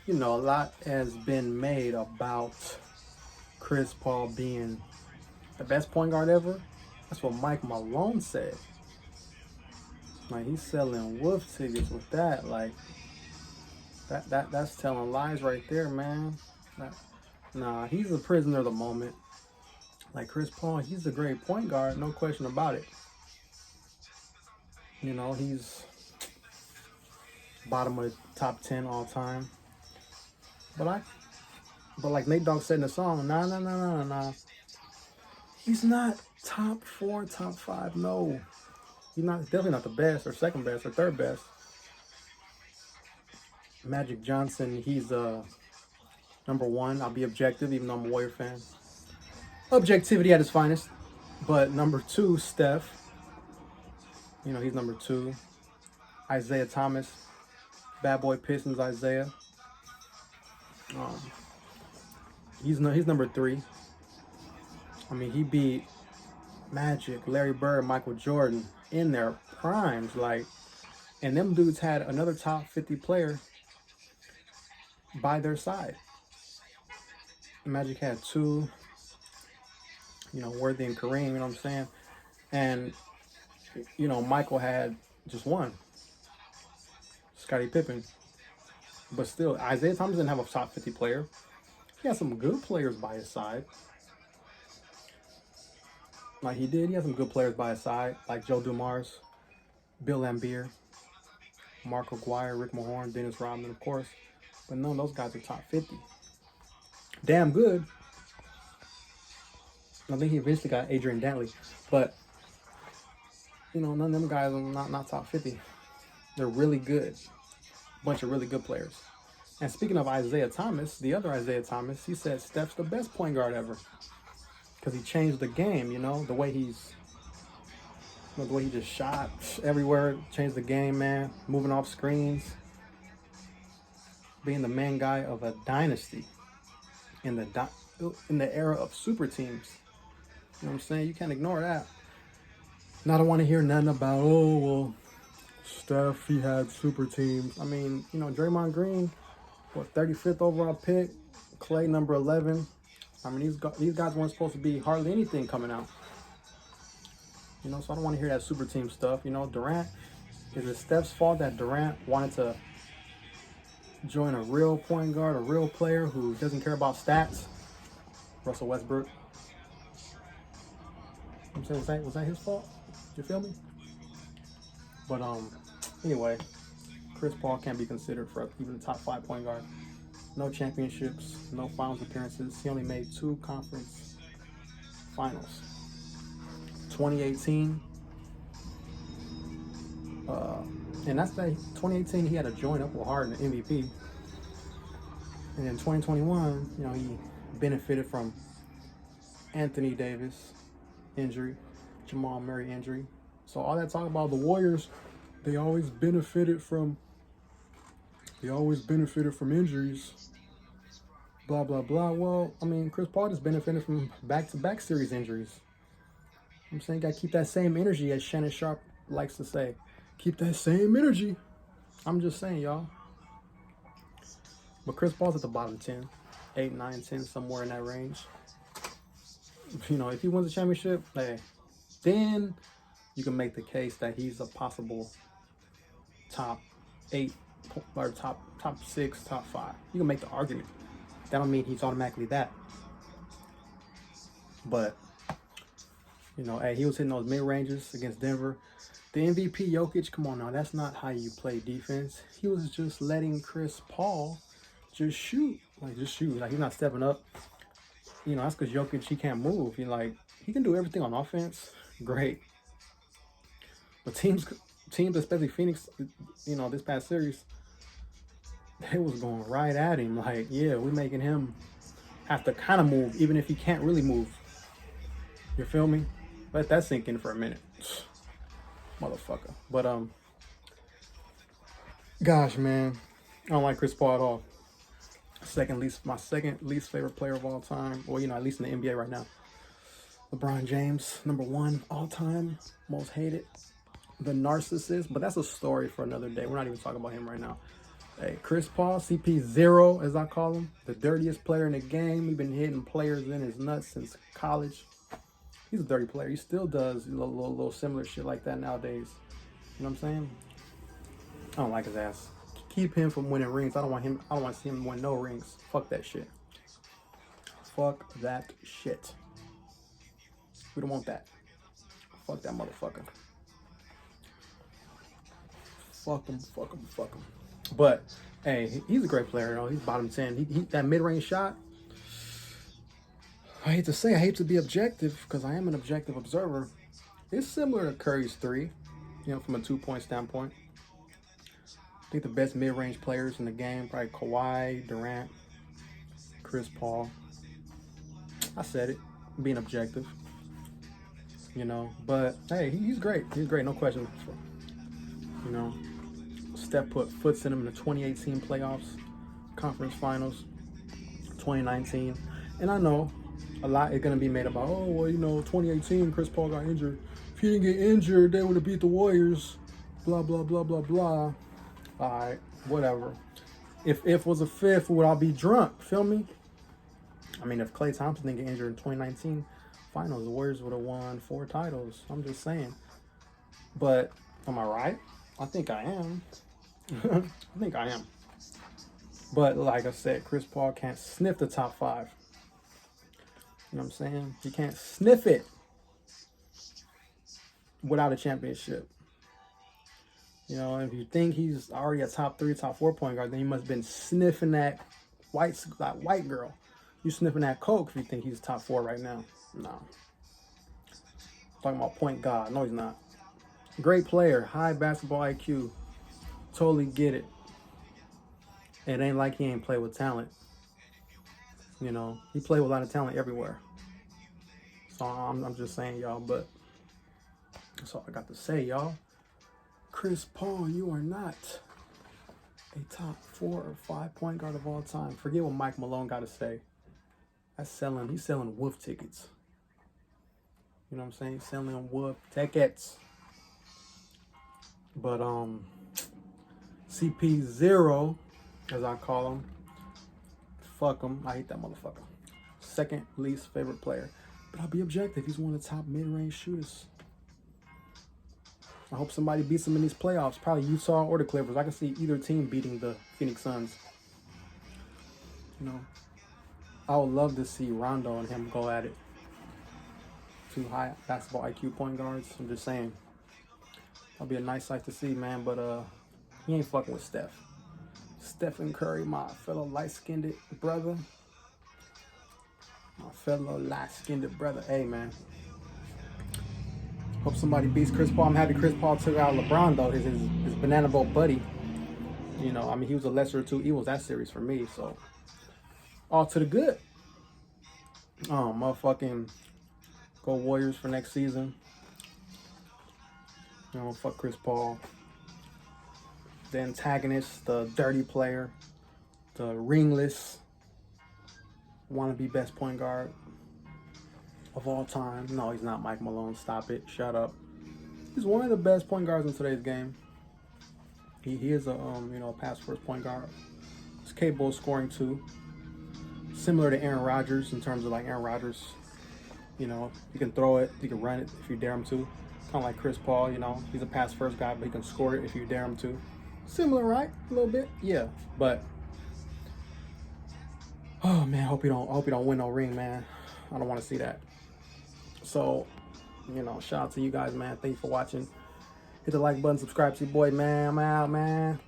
you know, a lot has been made about Chris Paul being the best point guard ever. That's what Mike Malone said. Like he's selling wolf tickets with that. Like that's telling lies right there, man. That, nah, he's a prisoner of the moment. Like Chris Paul, he's a great point guard, no question about it. You know, he's bottom of the top 10 all time. But I but like Nate Dogg said in the song, nah. He's not top four, top five. No. He's not definitely not the best or second best or third best. Magic Johnson, he's number one. I'll be objective, even though I'm a Warrior fan. Objectivity at its finest. But number two, Steph. You know, he's number two. Isaiah Thomas. Bad Boy Pistons, Isaiah. Um, he's number three. I mean, he beat Magic, Larry Bird, Michael Jordan in their primes. Like, and them dudes had another top 50 player by their side. Magic had two, you know, Worthy and Kareem, you know what I'm saying? And, you know, Michael had just one, Scottie Pippen. But still, Isaiah Thomas didn't have a top 50 player. He had some good players by his side. Like he did. He had some good players by his side, like Joe Dumars, Bill Laimbeer, Mark Aguirre, Rick Mahorn, Dennis Rodman, of course. But none of those guys are top 50. Damn good. I think he eventually got Adrian Dantley. But, you know, none of them guys are not top 50. They're really good. Bunch of really good players. And speaking of Isaiah Thomas, the other Isaiah Thomas, he said Steph's the best point guard ever. Because he changed the game, you know, the way he just shot everywhere, changed the game, man. Moving off screens, being the main guy of a dynasty in the era of super teams. You know what I'm saying? You can't ignore that. And I don't want to hear nothing about, oh, well, Steph, he had super teams. I mean, you know, Draymond Green, what, 35th overall pick, Clay number 11. I mean, these guys weren't supposed to be hardly anything coming out. You know, so I don't want to hear that super team stuff. You know, Durant, is it Steph's fault that Durant wanted to join a real point guard, a real player who doesn't care about stats? Russell Westbrook. I'm saying, was that his fault? You feel me? But anyway, Chris Paul can't be considered for even the top 5 point guard. No championships, no finals appearances. He only made 2 conference finals. 2018, and that's that. 2018, he had to join up with Harden, the MVP. And in 2021, you know, he benefited from Anthony Davis injury, Jamal Murray injury. So all that talk about the Warriors, they always benefited from injuries. Blah blah blah. Well, I mean, Chris Paul just benefited from back-to-back series injuries. I'm saying, you gotta keep that same energy, as Shannon Sharp likes to say. Keep that same energy. I'm just saying, y'all. But Chris Paul's at the bottom 10, 8, 9, 10, somewhere in that range. You know, if he wins a championship, hey, then you can make the case that he's a possible top 8 or top 6, top 5. You can make the argument. That don't mean he's automatically that. But, you know, hey, he was hitting those mid-ranges against Denver. The MVP, Jokic, come on now, that's not how you play defense. He was just letting Chris Paul just shoot. Like, just shoot. Like, he's not stepping up. You know, that's because Jokic, he can't move. He can do everything on offense. Great. But teams, especially Phoenix, you know, this past series, they was going right at him. Like, yeah, we're making him have to kind of move, even if he can't really move. You feel me? Let that sink in for a minute. Motherfucker. But, gosh, man, I don't like Chris Paul at all. My second least favorite player of all time. Well, you know, at least in the NBA right now. LeBron James, number 1 all time, most hated. The narcissist, but that's a story for another day. We're not even talking about him right now. Hey, Chris Paul, CP0, as I call him, the dirtiest player in the game. He's been hitting players in his nuts since college. He's a dirty player. He still does little similar shit like that nowadays. You know what I'm saying? I don't like his ass. Keep him from winning rings. I don't want to see him win no rings. Fuck that shit. Fuck that shit. We don't want that. Fuck that motherfucker. Fuck him. But hey, he's a great player. He's bottom 10. He that mid-range shot. I hate to be objective because I am an objective observer. It's similar to Curry's 3, from a 2-point standpoint. I think the best mid-range players in the game, probably Kawhi, Durant, Chris Paul. I said it, being objective. But hey, he's great. He's great, no question. Steph put foots in him in the 2018 playoffs, conference finals, 2019. And I know a lot is going to be made about, 2018, Chris Paul got injured. If he didn't get injured, they would have beat the Warriors. Blah, blah, blah, blah, blah. All right, whatever. If was a fifth, would I be drunk? Feel me? I mean, if Klay Thompson didn't get injured in 2019 finals, the Warriors would have won 4 titles. I'm just saying. But am I right? I think I am. I think I am. But like I said, Chris Paul can't sniff the top 5. You know what I'm saying? He can't sniff it without a championship. If you think he's already a top 3, top 4 point guard, then he must have been sniffing that white girl. You sniffing that coke if you think he's top 4 right now. No. Talking about point guard. No, he's not. Great player. High basketball IQ. Totally get it. It ain't like he ain't play with talent. He played with a lot of talent everywhere. So I'm just saying, y'all, but that's all I got to say, y'all. Chris Paul, you are not a top 4 or 5 point guard of all time. Forget what Mike Malone got to say. He's selling wolf tickets. You know what I'm saying? He's selling wolf tickets. But CP0, as I call him, fuck him. I hate that motherfucker. Second least favorite player. But I'll be objective. He's one of the top mid-range shooters. I hope somebody beats him in these playoffs. Probably Utah or the Clippers. I can see either team beating the Phoenix Suns. I would love to see Rondo and him go at it. 2 high basketball IQ point guards. I'm just saying. That'll be a nice sight to see, man. But he ain't fucking with Steph. Stephen Curry, my fellow light-skinned brother. Hey, man. Hope somebody beats Chris Paul. I'm happy Chris Paul took out LeBron, though. His banana boat buddy. He was a lesser of 2 evils that series for me. So, all to the good. Motherfucking go Warriors for next season. Fuck Chris Paul. The antagonist, the dirty player, the ringless, wannabe best point guard of all time. No, he's not Mike Malone. Stop it. Shut up. He's one of the best point guards in today's game. He is a pass first point guard. He's capable of scoring too. Similar to Aaron Rodgers in terms of like Aaron Rodgers. He can throw it, he can run it if you dare him to. Kind of like Chris Paul, he's a pass first guy, but he can score it if you dare him to. Similar, right? A little bit, yeah. But oh man, I hope you don't win no ring, man. I don't want to see that. So, shout out to you guys, man. Thank you for watching. Hit the like button, subscribe to your boy, man. I'm out, man.